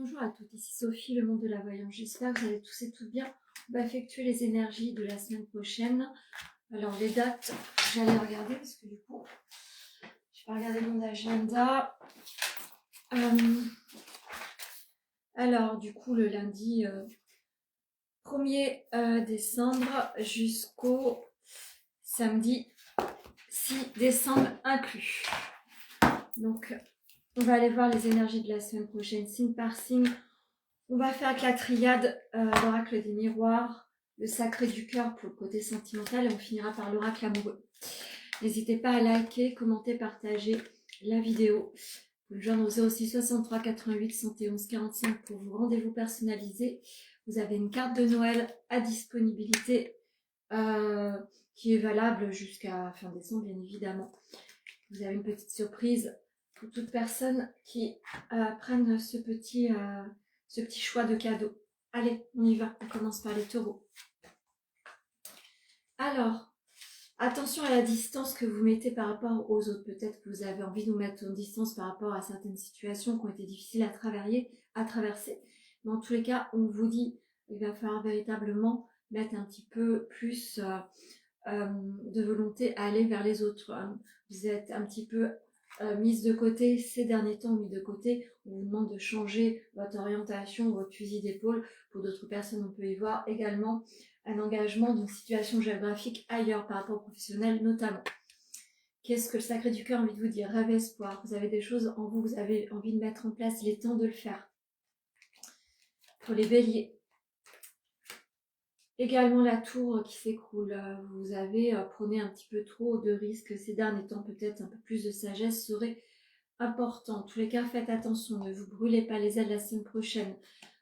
Bonjour à toutes, ici Sophie, le monde de la voyance. J'espère que vous allez tous et toutes bien. On va effectuer les énergies de la semaine prochaine. Alors les dates, j'allais regarder parce que du coup, je vais regarder mon agenda. Alors du coup, le lundi 1er décembre jusqu'au samedi 6 décembre inclus. Donc, on va aller voir les énergies de la semaine prochaine, signe par signe. On va faire la triade, l'oracle des miroirs, le sacré du cœur pour le côté sentimental et on finira par l'oracle amoureux. N'hésitez pas à liker, commenter, partager la vidéo. Vous pouvez joindre au 06 63 88 111 45 pour vos rendez-vous personnalisés. Vous avez une carte de Noël à disponibilité qui est valable jusqu'à fin décembre, bien évidemment. Vous avez une petite surprise pour toute personne qui prenne ce petit choix de cadeau. Allez, on y va, on commence par les taureaux. Alors, attention à la distance que vous mettez par rapport aux autres. Peut-être que vous avez envie de vous mettre en distance par rapport à certaines situations qui ont été difficiles à traverser. Mais en tous les cas, on vous dit qu'il va falloir véritablement mettre un petit peu plus de volonté à aller vers les autres. Vous êtes un petit peu mise de côté ces derniers temps, mis de côté. On vous demande de changer votre orientation, votre fusil d'épaule. Pour d'autres personnes, on peut y voir également un engagement d'une situation géographique ailleurs par rapport au professionnel notamment. Qu'est-ce que le sacré du cœur a envie de vous dire? Rêve, espoir. Vous avez des choses en vous, vous avez envie de mettre en place. Il est temps de le faire. Pour les béliers, également la tour qui s'écroule. Vous avez prenez un petit peu trop de risques ces derniers temps. Peut-être un peu plus de sagesse serait important. En tous les cas, faites attention. Ne vous brûlez pas les ailes la semaine prochaine.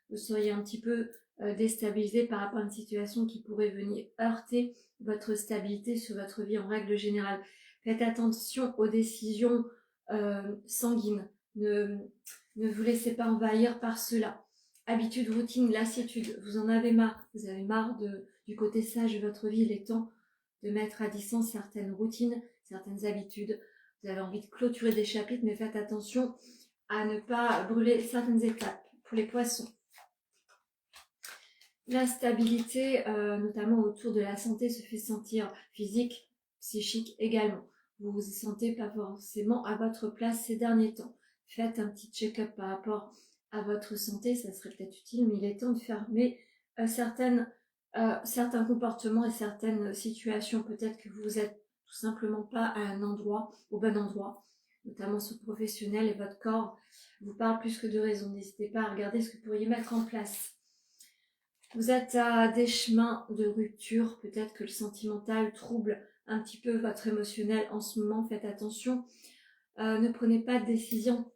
Vous seriez un petit peu déstabilisé par rapport à une situation qui pourrait venir heurter votre stabilité sur votre vie en règle générale. Faites attention aux décisions sanguines. Ne vous laissez pas envahir par cela. Habitude, routine, lassitude, vous en avez marre. Vous avez marre du côté sage de votre vie. Il est temps de mettre à distance certaines routines, certaines habitudes. Vous avez envie de clôturer des chapitres, mais faites attention à ne pas brûler certaines étapes. Pour les poissons, la stabilité, notamment autour de la santé, se fait sentir physique, psychique également. Vous vous sentez pas forcément à votre place ces derniers temps. Faites un petit check-up par rapport à votre santé, ça serait peut-être utile, mais il est temps de fermer certains comportements et certaines situations. Peut-être que vous êtes tout simplement pas à un endroit, au bon endroit, notamment sur le professionnel, et votre corps vous parle plus que de raison. N'hésitez pas à regarder ce que vous pourriez mettre en place. Vous êtes à des chemins de rupture, peut-être que le sentimental trouble un petit peu votre émotionnel en ce moment, faites attention. Ne prenez pas de décision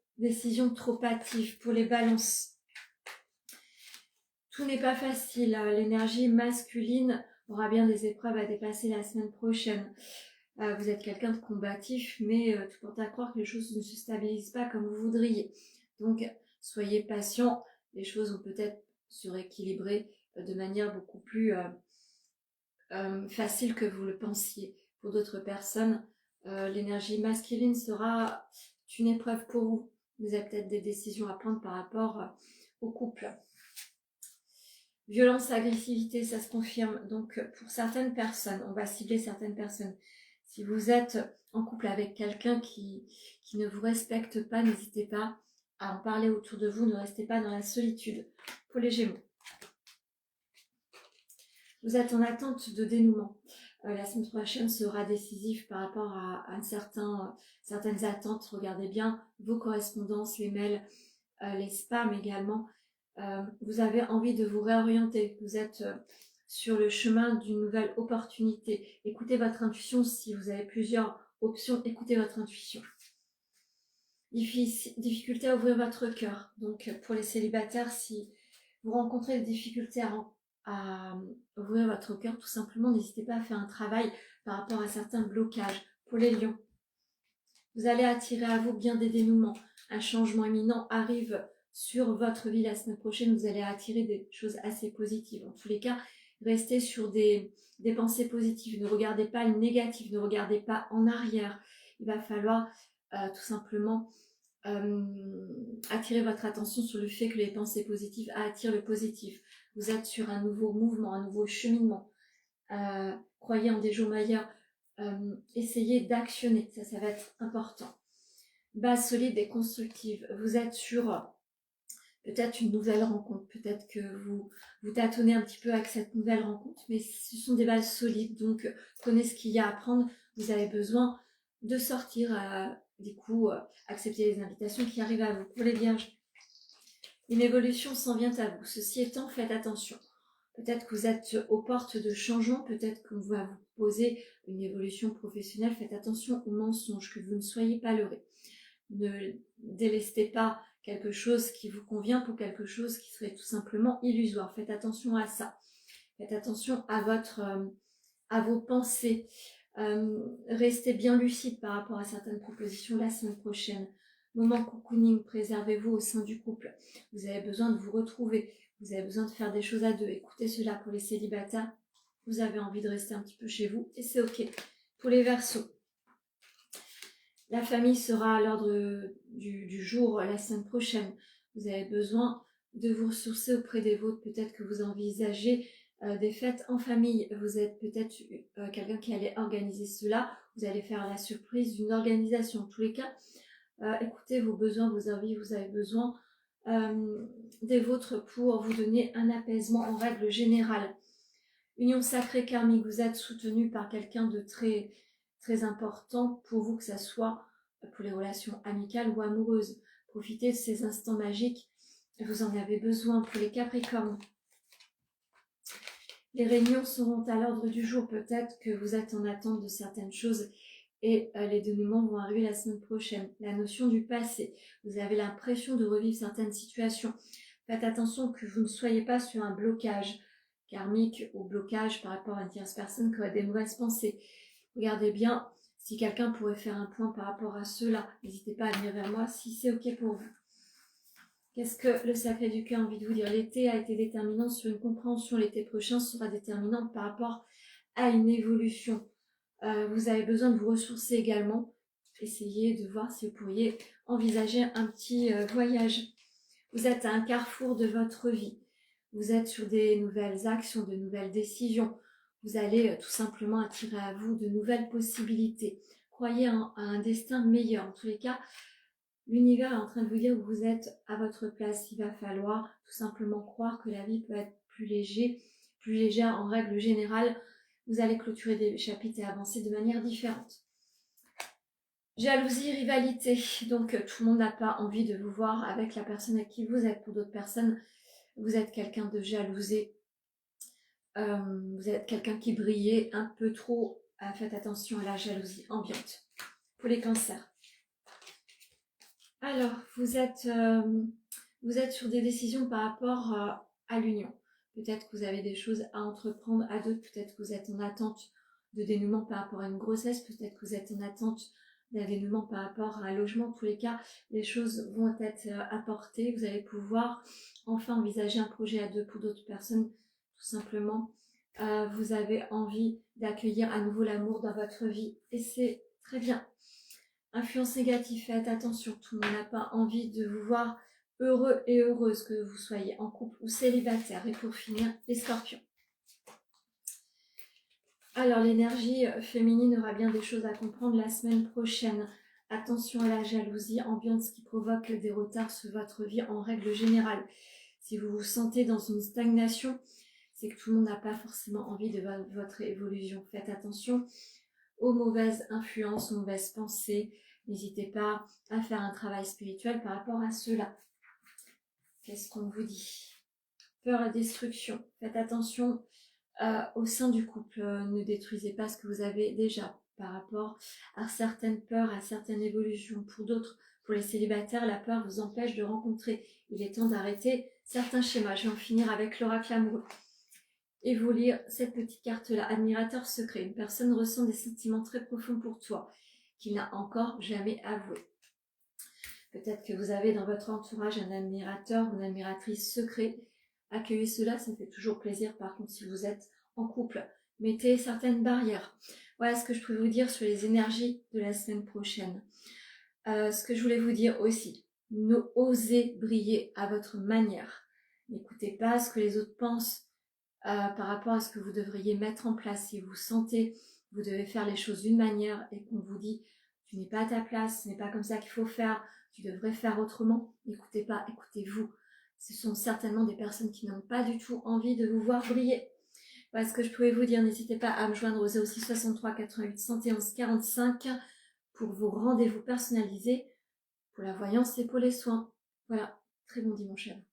trop hâtive. Pour les balances, tout n'est pas facile. L'énergie masculine aura bien des épreuves à dépasser la semaine prochaine. Vous êtes quelqu'un de combatif, mais tout porte à croire que les choses ne se stabilisent pas comme vous voudriez. Donc, soyez patient. Les choses vont peut-être se rééquilibrer de manière beaucoup plus facile que vous le pensiez. Pour d'autres personnes, l'énergie masculine sera une épreuve pour vous. Vous avez peut-être des décisions à prendre par rapport au couple. Violence, agressivité, ça se confirme. Donc, pour certaines personnes, on va cibler certaines personnes. Si vous êtes en couple avec quelqu'un qui ne vous respecte pas, n'hésitez pas à en parler autour de vous. Ne restez pas dans la solitude. Pour les Gémeaux, vous êtes en attente de dénouement. La semaine prochaine sera décisive par rapport à certaines attentes. Regardez bien vos correspondances, les mails, les spams également. Vous avez envie de vous réorienter. Vous êtes sur le chemin d'une nouvelle opportunité. Écoutez votre intuition. Si vous avez plusieurs options, écoutez votre intuition. Difficulté à ouvrir votre cœur. Donc pour les célibataires, si vous rencontrez des difficultés à ouvrir votre cœur, tout simplement, n'hésitez pas à faire un travail par rapport à certains blocages. Pour les lions, vous allez attirer à vous bien des dénouements. Un changement imminent arrive sur votre vie la semaine prochaine. Vous allez attirer des choses assez positives. En tous les cas, restez sur des pensées positives. Ne regardez pas le négatif, ne regardez pas en arrière. Il va falloir tout simplement attirer votre attention sur le fait que les pensées positives attirent le positif. Vous êtes sur un nouveau mouvement, un nouveau cheminement. Croyez en des jours meilleurs. Essayez d'actionner, ça va être important. Base solide et constructive. Vous êtes sur peut-être une nouvelle rencontre, peut-être que vous tâtonnez un petit peu avec cette nouvelle rencontre, mais ce sont des bases solides, donc prenez ce qu'il y a à prendre. Vous avez besoin de sortir, du coup, accepter les invitations qui arrivent à vous. Pour les vierges, une évolution s'en vient à vous. Ceci étant, faites attention. Peut-être que vous êtes aux portes de changement, peut-être qu'on va vous proposer une évolution professionnelle. Faites attention aux mensonges, que vous ne soyez pas leurrés. Ne délestez pas quelque chose qui vous convient pour quelque chose qui serait tout simplement illusoire. Faites attention à ça. Faites attention à vos pensées. Restez bien lucide par rapport à certaines propositions la semaine prochaine. Moment cocooning, préservez-vous au sein du couple. Vous avez besoin de vous retrouver. Vous avez besoin de faire des choses à deux. Écoutez cela pour les célibataires. Vous avez envie de rester un petit peu chez vous et c'est ok. Pour les Verseaux, la famille sera à l'ordre du jour la semaine prochaine. Vous avez besoin de vous ressourcer auprès des vôtres. Peut-être que vous envisagez des fêtes en famille. Vous êtes peut-être quelqu'un qui allait organiser cela. Vous allez faire la surprise d'une organisation. En tous les cas, écoutez vos besoins, vos envies. Vous avez besoin des vôtres pour vous donner un apaisement en règle générale. Union sacrée karmique, vous êtes soutenu par quelqu'un de très, très important pour vous, que ça soit pour les relations amicales ou amoureuses. Profitez de ces instants magiques, vous en avez besoin. Pour les Capricornes, les réunions seront à l'ordre du jour. Peut-être que vous êtes en attente de certaines choses et les dénouements vont arriver la semaine prochaine. La notion du passé, vous avez l'impression de revivre certaines situations. Faites attention que vous ne soyez pas sur un blocage karmique ou blocage par rapport à une tierce personne qui aurait des mauvaises pensées. Regardez bien si quelqu'un pourrait faire un point par rapport à cela. N'hésitez pas à venir vers moi si c'est ok pour vous. Qu'est-ce que le Sacré du Cœur a envie de vous dire? L'été a été déterminant sur une compréhension. L'été prochain sera déterminant par rapport à une évolution. Vous avez besoin de vous ressourcer également. Essayez de voir si vous pourriez envisager un petit voyage. Vous êtes à un carrefour de votre vie. Vous êtes sur des nouvelles actions, de nouvelles décisions. Vous allez tout simplement attirer à vous de nouvelles possibilités. Croyez à un destin meilleur. En tous les cas, l'univers est en train de vous dire que vous êtes à votre place. Il va falloir tout simplement croire que la vie peut être plus légère en règle générale. Vous allez clôturer des chapitres et avancer de manière différente. Jalousie, rivalité. Donc tout le monde n'a pas envie de vous voir avec la personne avec qui vous êtes. Pour d'autres personnes, vous êtes quelqu'un de jalousé. Vous êtes quelqu'un qui brillait un peu trop. Faites attention à la jalousie ambiante. Pour les cancers. Alors, vous êtes sur des décisions par rapport à l'union. Peut-être que vous avez des choses à entreprendre à deux. Peut-être que vous êtes en attente de dénouement par rapport à une grossesse. Peut-être que vous êtes en attente d'un dénouement par rapport à un logement. En tous les cas, les choses vont être apportées. Vous allez pouvoir enfin envisager un projet à deux. Pour d'autres personnes, tout simplement, vous avez envie d'accueillir à nouveau l'amour dans votre vie. Et c'est très bien. Influence négative, faites attention, tout le monde n'a pas envie de vous voir heureux et heureuse, que vous soyez en couple ou célibataire. Et pour finir, les scorpions. Alors l'énergie féminine aura bien des choses à comprendre la semaine prochaine. Attention à la jalousie ambiante, ce qui provoque des retards sur votre vie en règle générale. Si vous vous sentez dans une stagnation, c'est que tout le monde n'a pas forcément envie de votre évolution. Faites attention aux mauvaises influences, aux mauvaises pensées. N'hésitez pas à faire un travail spirituel par rapport à cela. Qu'est-ce qu'on vous dit? Peur et destruction. Faites attention au sein du couple. Ne détruisez pas ce que vous avez déjà par rapport à certaines peurs, à certaines évolutions. Pour d'autres, pour les célibataires, la peur vous empêche de rencontrer. Il est temps d'arrêter certains schémas. Je vais en finir avec l'oracle amoureux. Et vous lire cette petite carte-là. Admirateur secret. Une personne ressent des sentiments très profonds pour toi, qu'il n'a encore jamais avoué. Peut-être que vous avez dans votre entourage un admirateur ou une admiratrice secret. Accueillez cela, ça fait toujours plaisir. Par contre, si vous êtes en couple, mettez certaines barrières. Voilà ce que je peux vous dire sur les énergies de la semaine prochaine. Ce que je voulais vous dire aussi, osez briller à votre manière. N'écoutez pas ce que les autres pensent par rapport à ce que vous devriez mettre en place. Si vous sentez que vous devez faire les choses d'une manière et qu'on vous dit tu n'es pas à ta place, ce n'est pas comme ça qu'il faut faire, tu devrais faire autrement, n'écoutez pas, écoutez-vous. Ce sont certainement des personnes qui n'ont pas du tout envie de vous voir briller. Voilà ce que je pouvais vous dire. N'hésitez pas à me joindre au 06 63 88 111 45 pour vos rendez-vous personnalisés pour la voyance et pour les soins. Voilà, très bon dimanche à vous.